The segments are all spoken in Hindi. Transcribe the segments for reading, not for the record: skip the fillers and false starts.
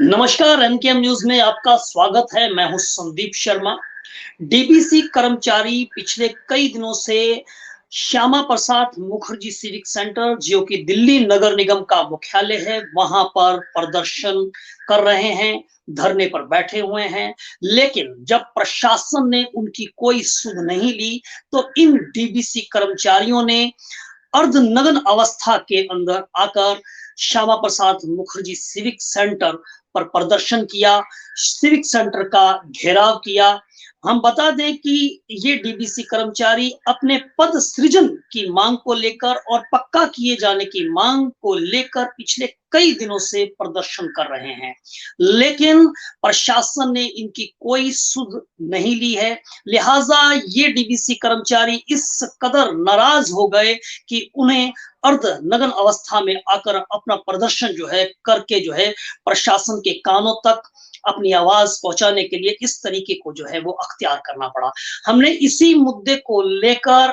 नमस्कार, एमकेएम न्यूज में आपका स्वागत है। मैं हूं संदीप शर्मा। डीबीसी कर्मचारी पिछले कई दिनों से श्यामा प्रसाद मुखर्जी सिविक सेंटर, जो कि दिल्ली नगर निगम का मुख्यालय है, वहां पर प्रदर्शन कर रहे हैं, धरने पर बैठे हुए हैं। लेकिन जब प्रशासन ने उनकी कोई सुध नहीं ली, तो इन डीबीसी कर्मचारियों ने अर्धनग्न अवस्था के अंदर आकर श्यामा प्रसाद मुखर्जी सिविक सेंटर पर प्रदर्शन किया, सिविक सेंटर का घेराव किया। हम बता दें कि ये डीबीसी कर्मचारी अपने पद सृजन की मांग को लेकर और पक्का किए जाने की मांग को लेकर पिछले कई दिनों से प्रदर्शन कर रहे हैं, लेकिन प्रशासन ने इनकी कोई सुध नहीं ली है। लिहाजा ये डीबीसी कर्मचारी इस कदर नाराज हो गए कि उन्हें अर्धनग्न अवस्था में आकर अपना प्रदर्शन जो है करके जो है प्रशासन के कानों तक अपनी आवाज पहुंचाने के लिए इस तरीके को जो है वो अख्तियार करना पड़ा। हमने इसी मुद्दे को लेकर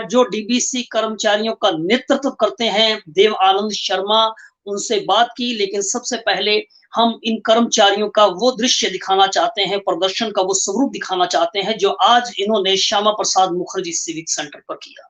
जो डीबीसी कर्मचारियों का नेतृत्व करते हैं देव आनंद शर्मा, उनसे बात की। लेकिन सबसे पहले हम इन कर्मचारियों का वो दृश्य दिखाना चाहते हैं, प्रदर्शन का वो स्वरूप दिखाना चाहते हैं जो आज इन्होंने श्यामा प्रसाद मुखर्जी सिविक सेंटर पर किया।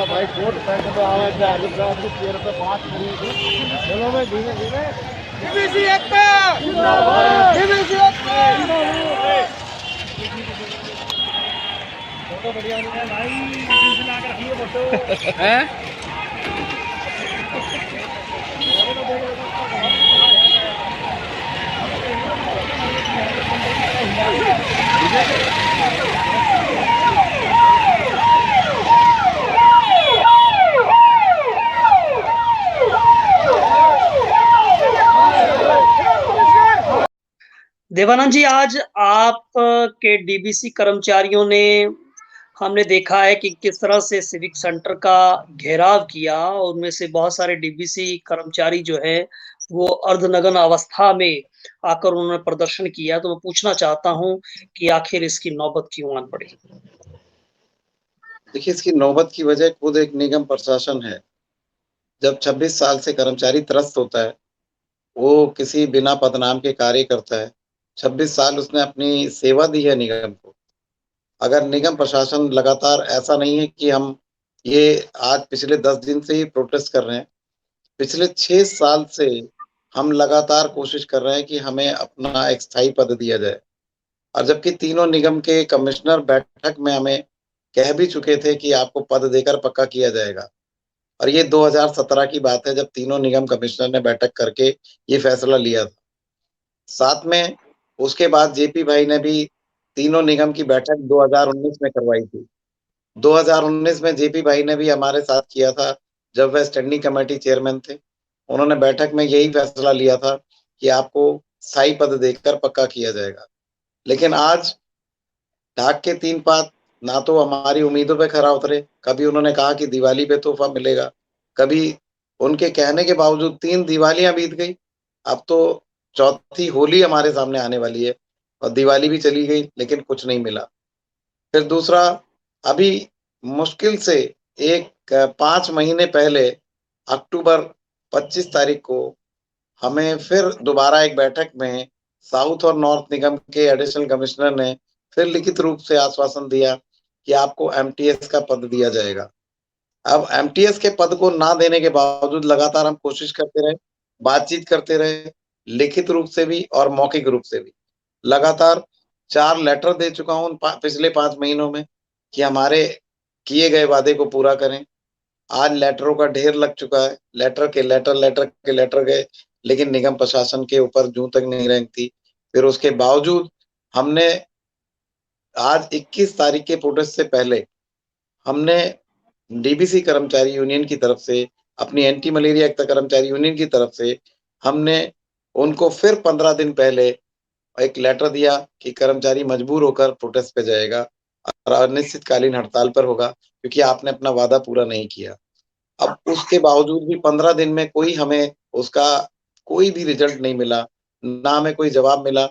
भाई कोट पैंट तो आवाज है ₹5 बोलो भाई धीरे धीरे डीबीसी एकता जिंदाबाद डीबीसी एकता फोटो बढ़िया नहीं है भाई डीबीसी ला के रखिए फोटो हैं देवानंद जी, आज आप के डीबीसी कर्मचारियों ने हमने देखा है कि किस तरह से सिविक सेंटर का घेराव किया। उनमें से बहुत सारे डीबीसी कर्मचारी जो है वो अर्धनग्न अवस्था में आकर उन्होंने प्रदर्शन किया। तो मैं पूछना चाहता हूं कि आखिर इसकी नौबत क्यों आन पड़ी? देखिए, इसकी नौबत की वजह खुद एक निगम प्रशासन है। जब 26 साल से कर्मचारी त्रस्त होता है, वो किसी बिना पदनाम के कार्य करता है। 26 साल उसने अपनी सेवा दी है निगम को। अगर निगम प्रशासन लगातार, ऐसा नहीं है कि हम ये आज पिछले 10 दिन से ही प्रोटेस्ट कर रहे हैं, पिछले 6 साल से हम लगातार कोशिश कर रहे हैं कि हमें अपना एक स्थायी पद दिया जाए। और जबकि तीनों निगम के कमिश्नर बैठक में हमें कह भी चुके थे कि आपको पद देकर पक्का किया जाएगा। और ये 2017 की बात है, जब तीनों निगम कमिश्नर ने बैठक करके ये फैसला लिया था। साथ में उसके बाद जेपी भाई ने भी तीनों निगम की बैठक 2019 में करवाई थी। 2019 में जेपी भाई ने भी हमारे साथ किया था, जब वह स्टैंडिंग कमेटी चेयरमैन थे। उन्होंने बैठक में यही फैसला लिया था कि आपको स्थायी पद देकर पक्का किया जाएगा। लेकिन आज ढाक के 3 पात ना तो हमारी उम्मीदों पे खरा उतरे। कभी उन्होंने कहा कि दिवाली पे तोहफा मिलेगा, कभी उनके कहने के बावजूद 3 दिवालियाँ बीत गई। अब तो चौथी होली हमारे सामने आने वाली है और दिवाली भी चली गई, लेकिन कुछ नहीं मिला। फिर दूसरा, अभी मुश्किल से 5 महीने पहले अक्टूबर 25 तारीख को हमें फिर दोबारा एक बैठक में साउथ और नॉर्थ निगम के एडिशनल कमिश्नर ने फिर लिखित रूप से आश्वासन दिया कि आपको एमटीएस का पद दिया जाएगा। अब एमटीएस के पद को ना देने के बावजूद लगातार हम कोशिश करते रहे, बातचीत करते रहे, लिखित रूप से भी और मौखिक रूप से भी। लगातार 4 लेटर दे चुका हूँ पिछले 5 महीनों में कि हमारे किए गए वादे को पूरा करें। आज लेटरों का ढेर लग चुका है। लेटर गए, लेकिन निगम प्रशासन के ऊपर जूं तक नहीं रेंगती। फिर उसके बावजूद हमने आज 21 तारीख के प्रोटेस्ट से पहले हमने डीबीसी कर्मचारी यूनियन की तरफ से, अपनी एंटी मलेरिया एक्ट कर्मचारी यूनियन की तरफ से हमने उनको फिर 15 दिन पहले एक लेटर दिया कि कर्मचारी मजबूर होकर प्रोटेस्ट पे जाएगा और अनिश्चितकालीन हड़ताल पर होगा, क्योंकि आपने अपना वादा पूरा नहीं किया। अब उसके बावजूद भी 15 दिन में हमें उसका कोई भी रिजल्ट नहीं मिला, ना हमें कोई जवाब मिला,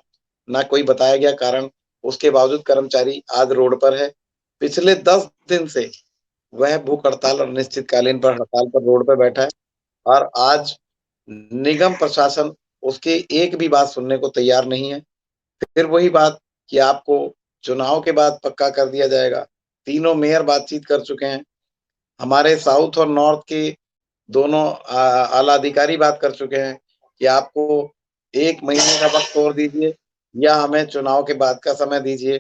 ना कोई बताया गया कारण। उसके बावजूद कर्मचारी आज रोड पर है। पिछले 10 दिन से वह भूख हड़ताल और अनिश्चितकालीन पर हड़ताल पर रोड पे बैठा है और आज निगम प्रशासन उसकी एक भी बात सुनने को तैयार नहीं है। फिर वही बात कि आपको चुनाव के बाद पक्का कर दिया जाएगा। तीनों मेयर बातचीत कर चुके हैं। हमारे साउथ और नॉर्थ के दोनों आला अधिकारी बात कर चुके हैं कि आपको 1 महीने का वक़्त और दीजिए या हमें चुनाव के बाद का समय दीजिए।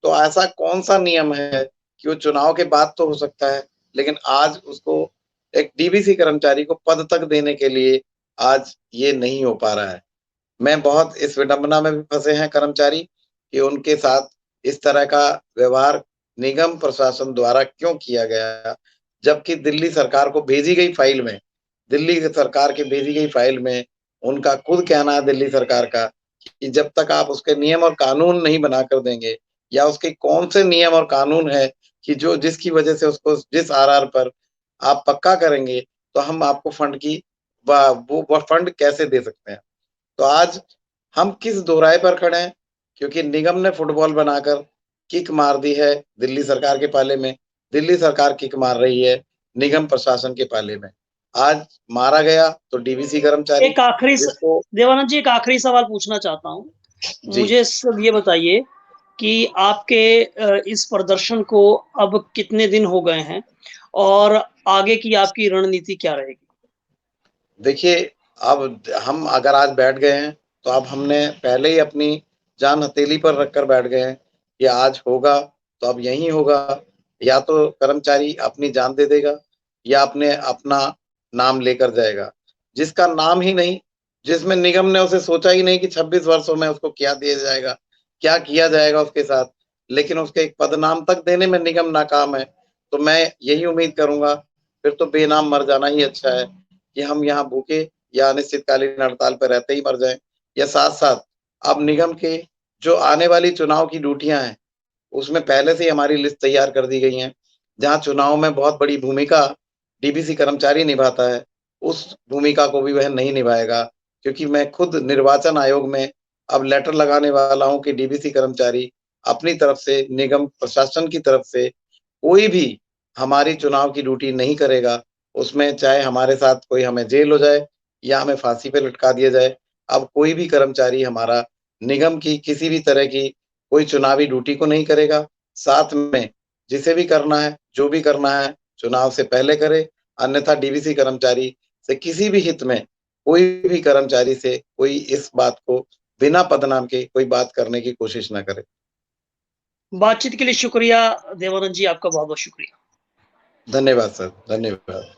तो ऐसा कौन-सा नियम है कि वो चुनाव के बाद तो हो सकता है, लेकिन आज उसको एक डीबीसी कर्मचारी को पद तक देने के लिए आज ये नहीं हो पा रहा है। मैं बहुत इस विडंबना में भी फँसे हैं कर्मचारी कि उनके साथ इस तरह का व्यवहार निगम प्रशासन द्वारा क्यों किया गया? जबकि दिल्ली सरकार के भेजी गई फाइल में उनका खुद कहना है दिल्ली सरकार का कि जब तक आप उसके नियम और कानून नहीं बनाकर देंगे या उसके कौन से नियम और कानून है कि जो जिसकी वजह से उसको जिस आधार पर आप पक्का करेंगे, तो हम आपको फंड की वो फंड कैसे दे सकते हैं? तो आज हम किस दोराहे पर खड़े हैं, क्योंकि निगम ने फुटबॉल बनाकर किक मार दी है दिल्ली सरकार के पाले में। दिल्ली सरकार किक मार रही है निगम प्रशासन के पाले में। आज मारा गया तो डीवीसी कर्मचारी एक आखिरी जिसको देवानंद जी, एक आखिरी सवाल पूछना चाहता हूँ। जी। मुझे सब ये बताइए कि आपके इस प्रदर्शन को अब कितने दिन हो गए हैं और आगे की आपकी रणनीति क्या रहेगी? देखिए, अब हम अगर आज बैठ गए हैं, तो अब हमने पहले ही अपनी जान हथेली पर रखकर बैठ गए हैं कि आज होगा, तो अब यहीं होगा। या तो कर्मचारी अपनी जान दे देगा या अपना नाम लेकर जाएगा। जिसका नाम ही नहीं, जिसमें निगम ने उसे सोचा ही नहीं कि 26 वर्षों में उसको क्या दिया जाएगा, क्या किया जाएगा उसके साथ, लेकिन उसके एक पदनाम तक देने में निगम नाकाम है। तो मैं यही उम्मीद करूँगा, फिर तो बेनाम मर जाना ही अच्छा है कि हम यहाँ भूखे या अनिश्चितकालीन हड़ताल पर रहते ही मर जाएँ, या साथ-साथ अब निगम के जो आने वाली चुनाव की ड्यूटियाँ हैं, उसमें पहले से ही हमारी लिस्ट तैयार कर दी गई हैं। जहाँ चुनाव में बहुत बड़ी भूमिका डीबीसी कर्मचारी निभाता है, उस भूमिका को भी वह नहीं निभाएगा, क्योंकि मैं खुद निर्वाचन आयोग में अब लेटर लगाने वाला हूँ कि डीबीसी कर्मचारी अपनी तरफ से, निगम प्रशासन की तरफ से कोई भी हमारी चुनाव की ड्यूटी नहीं करेगा। उसमें चाहे हमारे साथ कोई हमें जेल हो जाए या हमें फांसी पे लटका दिया जाए। अब कोई भी कर्मचारी हमारा निगम की किसी भी तरह की कोई चुनावी ड्यूटी को नहीं करेगा। साथ में जिसे भी करना है, जो भी करना है, चुनाव से पहले करे, अन्यथा डीवीसी कर्मचारी से किसी भी हित में कोई भी कर्मचारी से कोई इस बात को बिना पदनाम के कोई बात करने की कोशिश ना करे। बातचीत के लिए शुक्रिया देवानंद जी, आपका बहुत बहुत शुक्रिया। धन्यवाद सर, धन्यवाद।